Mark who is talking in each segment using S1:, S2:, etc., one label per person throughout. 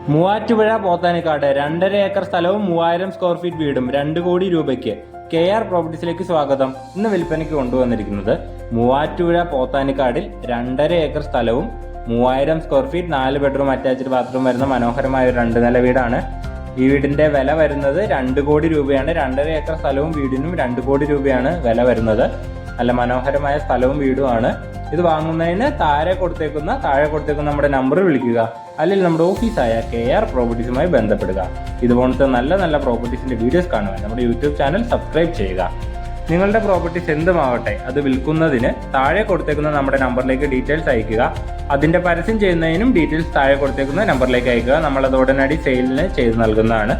S1: Muvattupuzha Pothanikkad 2.5 acre സ്ഥലവും 3000 square feet വീടും 2 കോടി രൂപയ്ക്ക് KR പ്രോപ്പർട്ടീസിലേക്ക് സ്വാഗതം. ഇന്ന് വിൽപ്പനയ്ക്ക് കൊണ്ടുവന്നിരിക്കുന്നത് മൂവാറ്റുപുഴ പോത്താനിക്കാടിൽ 2.5 ഏക്കർ സ്ഥലവും 3000 square feet 4 bedroom attached bathroom വരുന്ന മനോഹരമായ ഒരു 2 നില വീടാണ്. ഈ വീടിന്റെ വില വരുന്നത് 2 കോടി രൂപയാണ്. 2.5 ഏക്കർ സ്ഥലവും വീടിനും 2 കോടി രൂപയാണ് വില വരുന്നത്. നല്ല മനോഹരമായ സ്ഥലവും വീടുമാണ്. ഇത് വാങ്ങുന്നതിന് താഴെ കൊടുത്തേക്കുന്ന നമ്മുടെ നമ്പർ വിളിക്കുക, അല്ലെങ്കിൽ നമ്മുടെ ഓഫീസായ KR പ്രോപ്പർട്ടീസുമായി ബന്ധപ്പെടുക. ഇതുപോലത്തെ നല്ല നല്ല പ്രോപ്പർട്ടീസിന്റെ വീഡിയോസ് കാണുവാൻ നമ്മുടെ യൂട്യൂബ് ചാനൽ സബ്സ്ക്രൈബ് ചെയ്യുക. നിങ്ങളുടെ പ്രോപ്പർട്ടീസ് എന്തുമാവട്ടെ അത് വിൽക്കുന്നതിന് താഴെ കൊടുത്തേക്കുന്ന നമ്മുടെ നമ്പറിലേക്ക് ഡീറ്റെയിൽസ് അയക്കുക. അതിന്റെ പരസ്യം ചെയ്യുന്നതിനും ഡീറ്റെയിൽസ് താഴെ കൊടുത്തേക്കുന്ന നമ്പറിലേക്ക് അയക്കുക. നമ്മളത് ഉടനടി സെയിലിന് ചെയ്ത് നൽകുന്നതാണ്.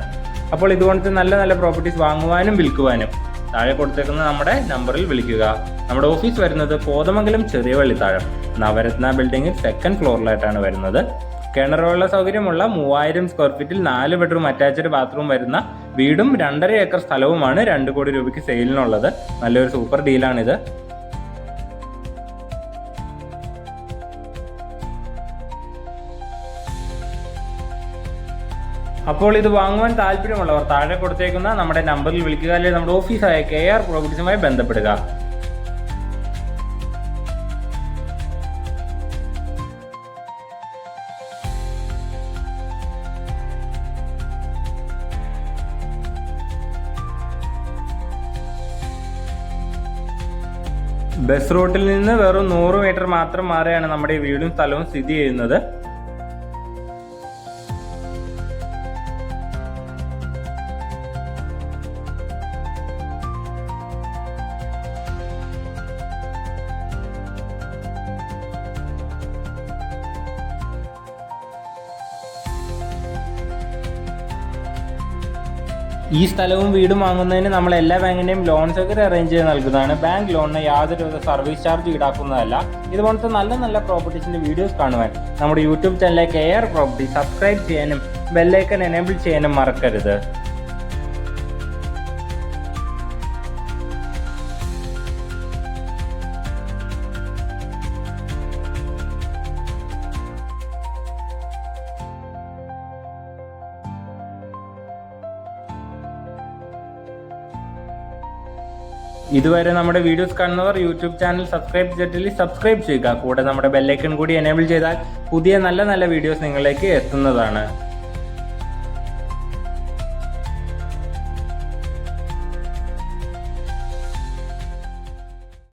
S1: അപ്പോൾ ഇതുപോലത്തെ നല്ല നല്ല പ്രോപ്പർട്ടീസ് വാങ്ങുവാനും വിൽക്കുവാനും താഴെ കൊടുത്തേക്കുന്ന നമ്മുടെ നമ്പറിൽ വിളിക്കുക. നമ്മുടെ ഓഫീസ് വരുന്നത് കോതമംഗലം ചെറിയ വള്ളിത്താഴം നവരത്ന ബിൽഡിംഗിൽ 2nd ഫ്ലോറിലായിട്ടാണ് വരുന്നത്. കിണറുള്ള സൗകര്യമുള്ള 3000 സ്ക്വയർ ഫീറ്റിൽ 4 ബെഡ്റൂം അറ്റാച്ച്ഡ് ബാത്റൂം വരുന്ന വീടും 2.5 ഏക്കർ സ്ഥലവുമാണ് 2 കോടി രൂപയ്ക്ക് സെയിലിനുള്ളത്. നല്ലൊരു സൂപ്പർ ഡീലാണിത്. അപ്പോൾ ഇത് വാങ്ങുവാൻ താല്പര്യമുള്ളവർ താഴെ കൊടുത്തേക്കുന്ന നമ്മുടെ നമ്പറിൽ വിളിക്കുക, അല്ലെങ്കിൽ നമ്മുടെ ഓഫീസായ KR പ്രോപ്പർട്ടീസുമായി ബന്ധപ്പെടുക. ബസ് റൂട്ടിൽ നിന്ന് വെറും 100 മീറ്റർ മാത്രം മാറിയാണ് നമ്മുടെ വീടും സ്ഥലവും സ്ഥിതി ചെയ്യുന്നത്. ഈ സ്ഥലവും വീടും വാങ്ങുന്നതിന് നമ്മൾ എല്ലാ ബാങ്കിന്റെയും ലോൺ സൗകര്യം അറേഞ്ച് ചെയ്ത് നൽകുന്നതാണ്. ബാങ്ക് ലോണിന് യാതൊരുവിധ സർവീസ് ചാർജ് ഈടാക്കുന്നതല്ല. ഇതുപോലത്തെ നല്ല നല്ല പ്രോപ്പർട്ടീസിന്റെ വീഡിയോസ് കാണുവാൻ നമ്മുടെ യൂട്യൂബ് ചാനലിലെ KR പ്രോപ്പർട്ടി സബ്സ്ക്രൈബ് ചെയ്യാനും ബെല്ലൈക്കൺ എനേബിൾ ചെയ്യാനും മറക്കരുത്. ഇതുവരെ നമ്മുടെ വീഡിയോസ് കാണുന്നവർ യൂട്യൂബ് ചാനൽ സബ്സ്ക്രൈബ് ചെയ്തിട്ടില്ലെങ്കിൽ സബ്സ്ക്രൈബ് ചെയ്യുക. കൂടെ നമ്മുടെ ബെല്ലൈക്കൺ കൂടി എനേബിൾ ചെയ്താൽ പുതിയ നല്ല നല്ല വീഡിയോസ് നിങ്ങളിലേക്ക് എത്തുന്നതാണ്.